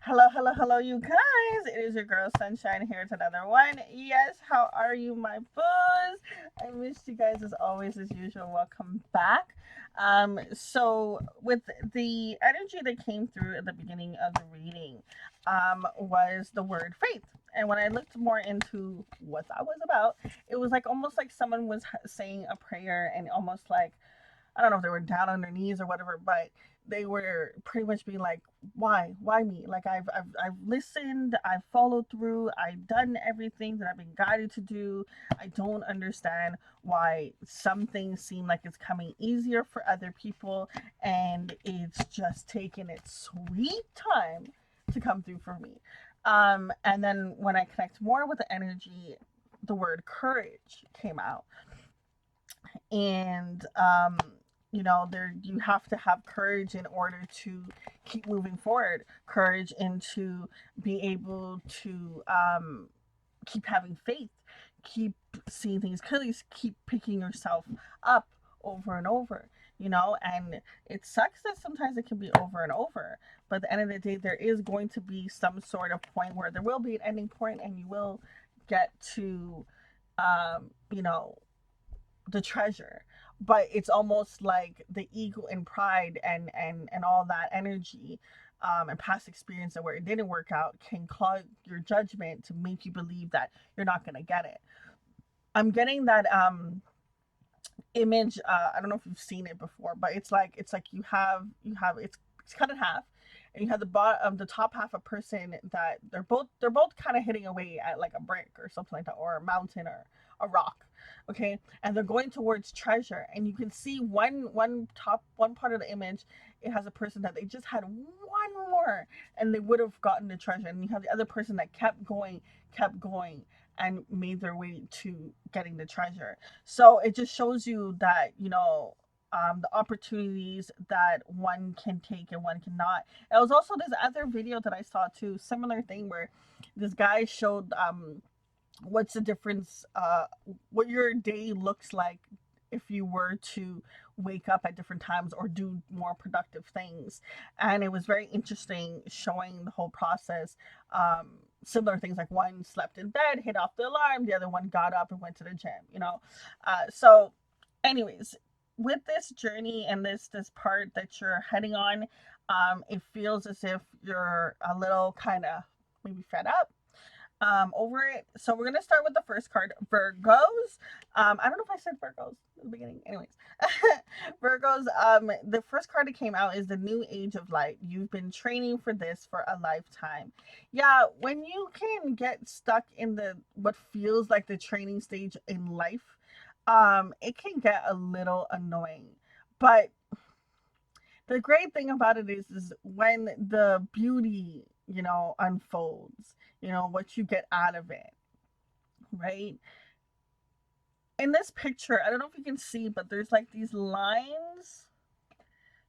Hello, hello, hello, you guys. It is your girl Sunshine here with another one. Yes, how are you, my boos? I missed you guys as always, as usual. Welcome back. So with the energy that came through at the beginning of the reading, was the word faith. And when I looked more into what that was about, it was like almost like someone was saying a prayer and almost like I don't know if they were down on their knees or whatever, but they were pretty much being like, why me? Like I've listened, I've followed through, I've done everything that I've been guided to do. I don't understand why some things seem like it's coming easier for other people, and it's just taking its sweet time to come through for me. And then when I connect more with the energy, the word courage came out, and there you have to have courage in order to keep moving forward, courage into be able to keep having faith, keep seeing things clearly, keep picking yourself up over and over, and it sucks that sometimes it can be over and over, but at the end of the day there is going to be some sort of point where there will be an ending point and you will get to um, you know the treasure. But it's almost like the ego and pride and all that energy, and past experience that where it didn't work out can cloud your judgment to make you believe that you're not going to get it. I'm getting that image. I don't know if you've seen it before, but it's like you have it's cut in half, and you have the top half a person that they're both kind of hitting away at like a brick or something like that, or a mountain or a rock. Okay, and they're going towards treasure, and you can see one part of the image. It has a person that they just had one more and they would have gotten the treasure, and you have the other person that kept going and made their way to getting the treasure. So it just shows you that, the opportunities that one can take and one cannot. It was also this other video that I saw too, similar thing where this guy showed what's the difference, what your day looks like if you were to wake up at different times or do more productive things. And it was very interesting showing the whole process. Similar things, like one slept in bed, hit off the alarm, the other one got up and went to the gym. So anyways, with this journey and this part that you're heading on, it feels as if you're a little kind of maybe fed up over it. So we're gonna start with the first card, Virgos. I don't know if I said Virgos at the beginning. Anyways, Virgos. The first card that came out is the new age of light. You've been training for this for a lifetime. Yeah, when you can get stuck in the what feels like the training stage in life, it can get a little annoying. But the great thing about it is when the beauty, unfolds, what you get out of it, right? In this picture, I don't know if you can see, but there's like these lines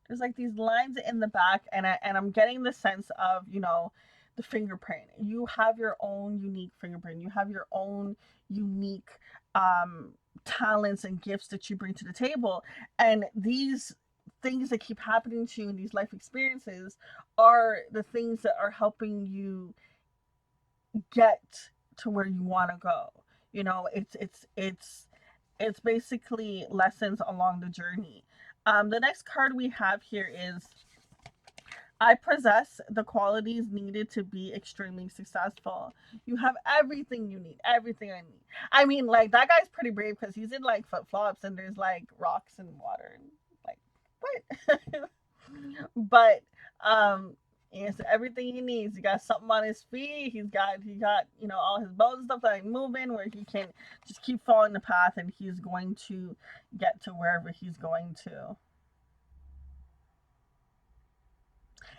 in the back, and I'm getting the sense of, the fingerprint. You have your own unique fingerprint. You have your own unique um talents and gifts that you bring to the table, and these things that keep happening to you in these life experiences are the things that are helping you get to where you want to go. It's basically lessons along the journey. The next card we have here is, I possess the qualities needed to be extremely successful. You have everything you need, everything I need. I mean, like, that guy's pretty brave because he's in like flip flops and there's like rocks and water and like what? But he has everything he needs. He got something on his feet. He got all his bones and stuff like moving where he can just keep following the path, and he's going to get to wherever he's going to.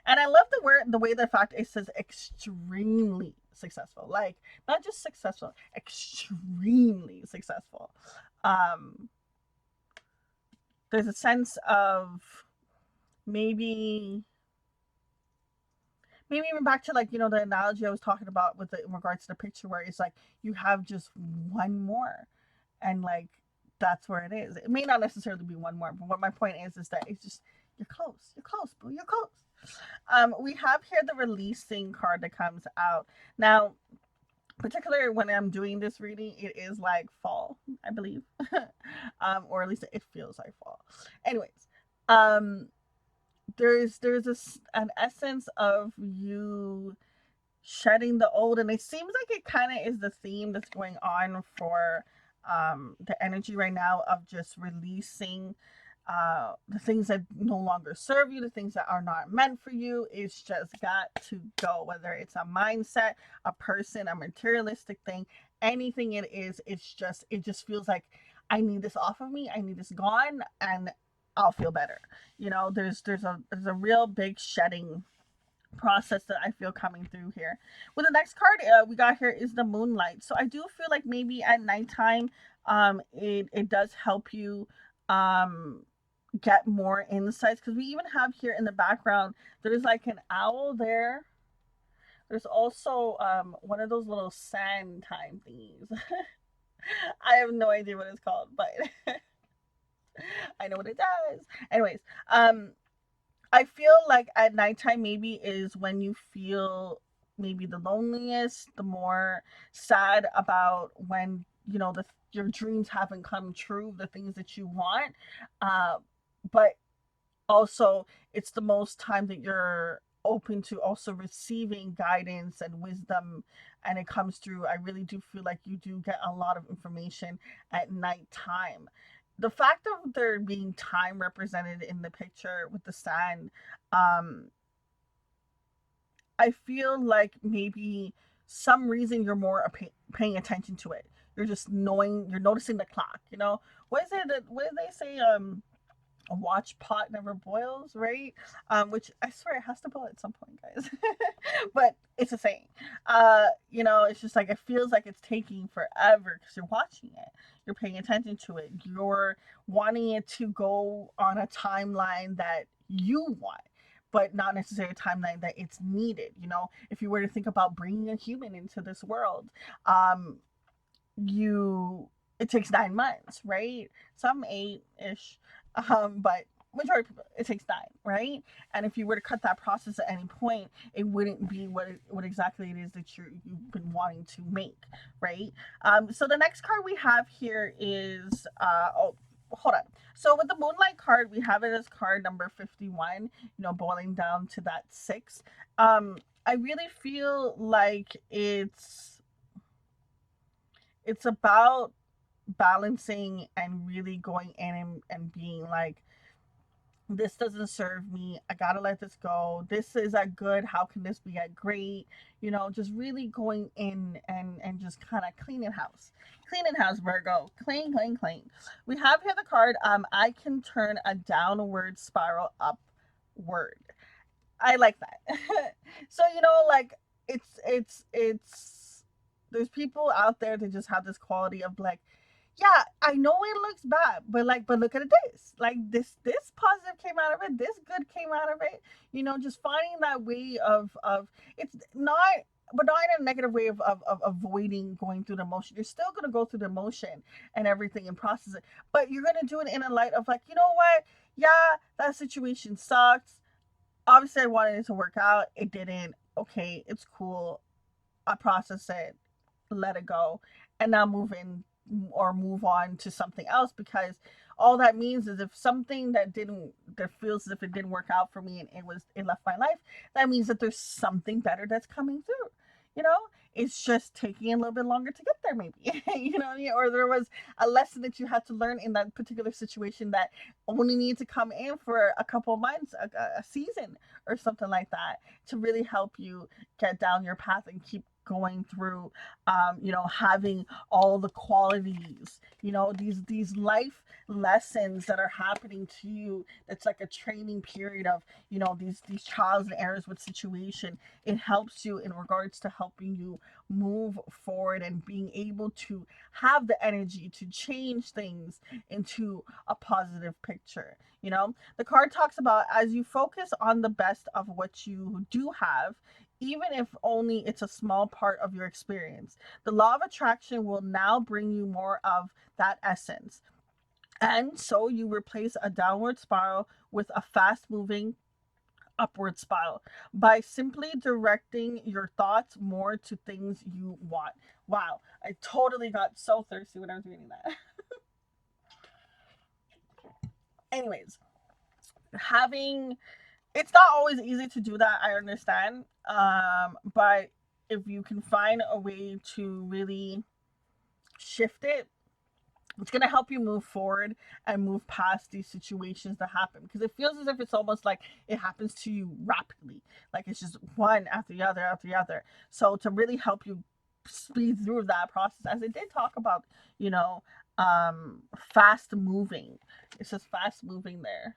And I love the way the fact it says extremely successful. Like, not just successful, extremely successful. Um there's a sense of maybe even back to, like, the analogy I was talking about in regards to the picture, where it's like you have just one more, and like that's where it is. It may not necessarily be one more, but what my point is that it's just you're close, boo, you're close. We have here the releasing card that comes out. Now, particularly when I'm doing this reading, it is like fall, I believe. Or at least it feels like fall. Anyways, um, there's this an essence of you shedding the old, and it seems like it kind of is the theme that's going on for the energy right now of just releasing the things that no longer serve you, the things that are not meant for you. It's just got to go, whether it's a mindset, a person, a materialistic thing, anything it is. It just feels like I need this off of me, I need this gone, and I'll feel better. You know, there's a real big shedding process that I feel coming through here. Well, the next card we got here is the moonlight. So I do feel like maybe at nighttime, it does help you um get more insights, because we even have here in the background there's like an owl there. There's also one of those little sand time thingies. I have no idea what it's called, but I know what it does. Anyways, I feel like at nighttime maybe is when you feel maybe the loneliest, the more sad about when your dreams haven't come true, the things that you want. Uh, but also, it's the most time that you're open to also receiving guidance and wisdom, and it comes through. I really do feel like you do get a lot of information at nighttime. The fact of there being time represented in the picture with the sand, um I feel like maybe some reason you're more paying attention to it. You're just knowing, you're noticing the clock, what is it, what do they say, a watch pot never boils, right? Which I swear it has to boil at some point, guys. But it's a saying. It's just like it feels like it's taking forever because you're watching it, you're paying attention to it, you're wanting it to go on a timeline that you want, but not necessarily a timeline that it's needed. If you were to think about bringing a human into this world, um, you it takes 9 months, right? Some 8-ish, but majority of people it takes 9, right? And if you were to cut that process at any point, it wouldn't be what exactly it is that you've been wanting to make, right? So the next card we have here is oh, hold on. So with the moonlight card, we have it as card number 51, boiling down to that 6. I really feel like it's about balancing and really going in and being like, this doesn't serve me, I gotta let this go, this is a good, how can this be a great, just really going in and just kind of cleaning house, Virgo, clean. We have here the card, I can turn a downward spiral upward. I like that. So like, it's there's people out there that just have this quality of like, yeah, I know it looks bad, but like, but look at this. Like this positive came out of it. This good came out of it. Just finding that way of it's not, but not in a negative way of avoiding going through the motion. You're still gonna go through the motion and everything and process it, but you're gonna do it in a light of like, you know what? Yeah, that situation sucks. Obviously, I wanted it to work out. It didn't. Okay, it's cool. I process it, let it go, and now move in or move on to something else, because all that means is if something that feels as if it didn't work out for me and it left my life, that means that there's something better that's coming through. You know, it's just taking a little bit longer to get there, maybe. Or there was a lesson that you had to learn in that particular situation that only needed to come in for a couple of months, a season, or something like that, to really help you get down your path and keep going through, having all the qualities, these life lessons that are happening to you. It's like a training period of, these trials and errors with situation. It helps you in regards to helping you move forward and being able to have the energy to change things into a positive picture. The card talks about, as you focus on the best of what you do have, even if only it's a small part of your experience, the law of attraction will now bring you more of that essence. And so you replace a downward spiral with a fast moving, upward spiral by simply directing your thoughts more to things you want. Wow, I totally got so thirsty when I was reading that. Anyways, having it's not always easy to do that, I understand. But if you can find a way to really shift it, it's going to help you move forward and move past these situations that happen, because it feels as if it's almost like it happens to you rapidly, like it's just one after the other after the other. So to really help you speed through that process, as it did talk about, you know, fast moving, it says fast moving there,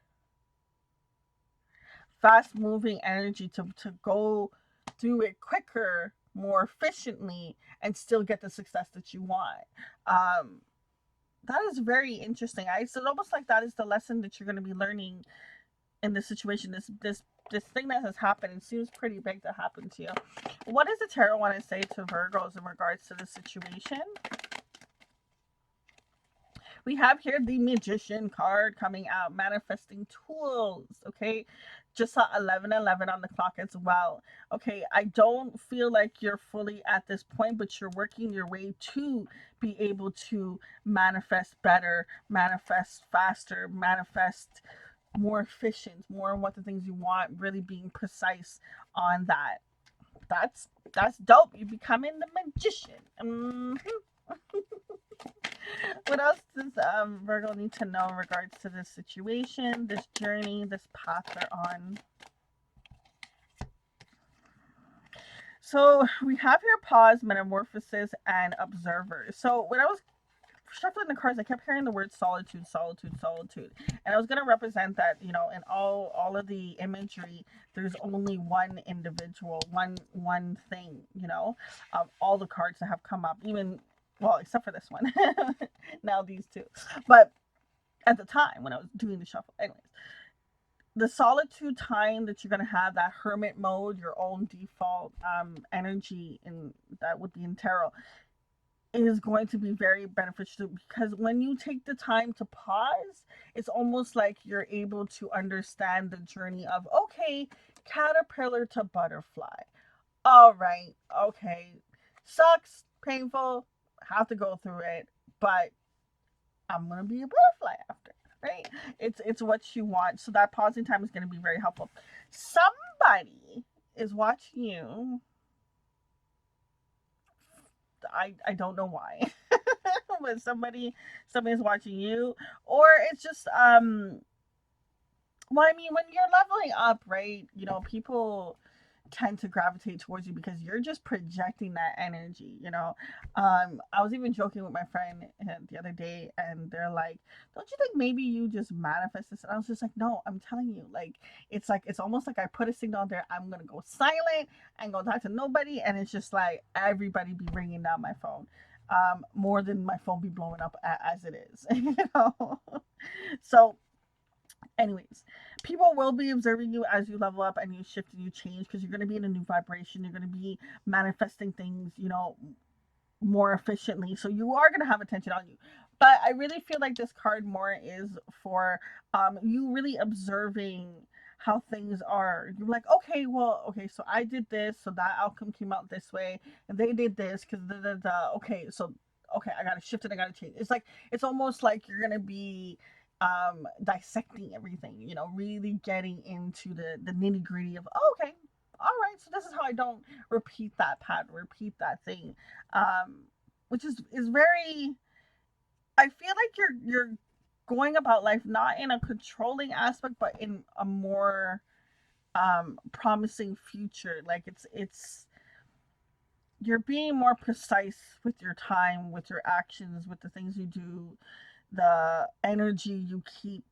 fast moving energy to go through it quicker, more efficiently, and still get the success that you want. um that is very interesting. It's almost like that is the lesson that you're going to be learning in this situation. This thing that has happened, it seems pretty big to happen to you. What does the tarot want to say to Virgos in regards to this situation? We have here the Magician card coming out, manifesting tools. Okay, just saw 11:11 on the clock as well. Okay, I don't feel like you're fully at this point, but you're working your way to be able to manifest better, manifest faster, manifest more efficient, more of what the things you want, really being precise on that. That's dope. You're becoming the magician. What else does Virgo need to know in regards to this situation, this journey, this path they're on? So we have here pause, metamorphosis, and observer. So when I was shuffling the cards, I kept hearing the word solitude, solitude, solitude, and I was going to represent that, you know, in all of the imagery, there's only one individual, one thing, you know. All the cards that have come up, even, well, except for this one, now these two, but at the time when I was doing the shuffle, anyways, the solitude time that you're going to have, that hermit mode, your own default energy in that would be in tarot, is going to be very beneficial, because when you take the time to pause, it's almost like you're able to understand the journey of, okay, caterpillar to butterfly. All right, okay, sucks, painful, have to go through it, but I'm gonna be a butterfly after, right? It's what you want. So that pausing time is gonna be very helpful. Somebody is watching you. I don't know why. But somebody's watching you, or it's just well, I mean, when you're leveling up, right? You know, people tend to gravitate towards you because you're just projecting that energy, you know. I was even joking with my friend the other day, and they're like, don't you think maybe you just manifest this? And I was just like, no, I'm telling you, like it's almost like I put a signal there, I'm gonna go silent and go talk to nobody, and it's just like everybody be ringing down my phone, more than my phone be blowing up as it is. You know. So anyways, people will be observing you as you level up and you shift and you change, because you're going to be in a new vibration. You're going to be manifesting things, you know, more efficiently. So you are going to have attention on you. But I really feel like this card more is for you really observing how things are. You're like, okay, well, okay, so I did this, so that outcome came out this way, and they did this because okay, so okay, I gotta shift it, I gotta change. It's like it's almost like you're gonna be dissecting everything, you know, really getting into the nitty-gritty of, oh, okay, all right, so this is how I don't repeat that pattern, repeat that thing. Which is very, I feel like you're going about life not in a controlling aspect, but in a more promising future. Like it's you're being more precise with your time, with your actions, with the things you do, the energy you keep.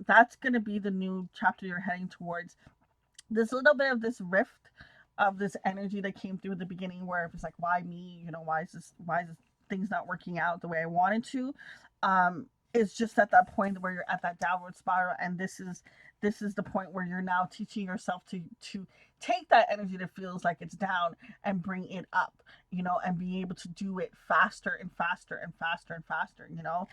That's going to be the new chapter you're heading towards. This little bit of this rift of this energy that came through at the beginning, where it was like, why me? You know, why is this things not working out the way I wanted to? It's just at that point where you're at that downward spiral, and this is the point where you're now teaching yourself to take that energy that feels like it's down and bring it up, you know, and be able to do it faster and faster and faster and faster, you know.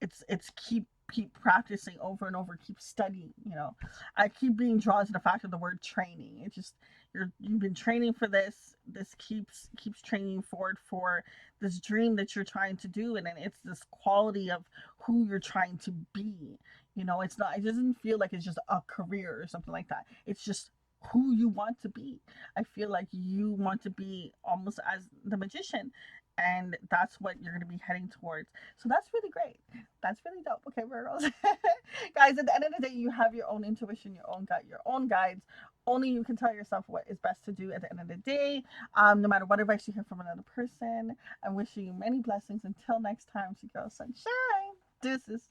It's keep keep practicing over and over, keep studying, you know. I keep being drawn to the fact of the word training. It's just you've been training for this. This keeps training you forward for this dream that you're trying to do, and then it's this quality of who you're trying to be. You know, it's not, it doesn't feel like it's just a career or something like that. It's just who you want to be. I feel like you want to be almost as the magician, and that's what you're going to be heading towards. So that's really great. That's really dope. Okay, Virgos. Guys, at the end of the day, you have your own intuition, your own gut, your own guides. Only you can tell yourself what is best to do at the end of the day. No matter what advice you hear from another person, I'm wishing you many blessings. Until next time, she goes sunshine. Deuces.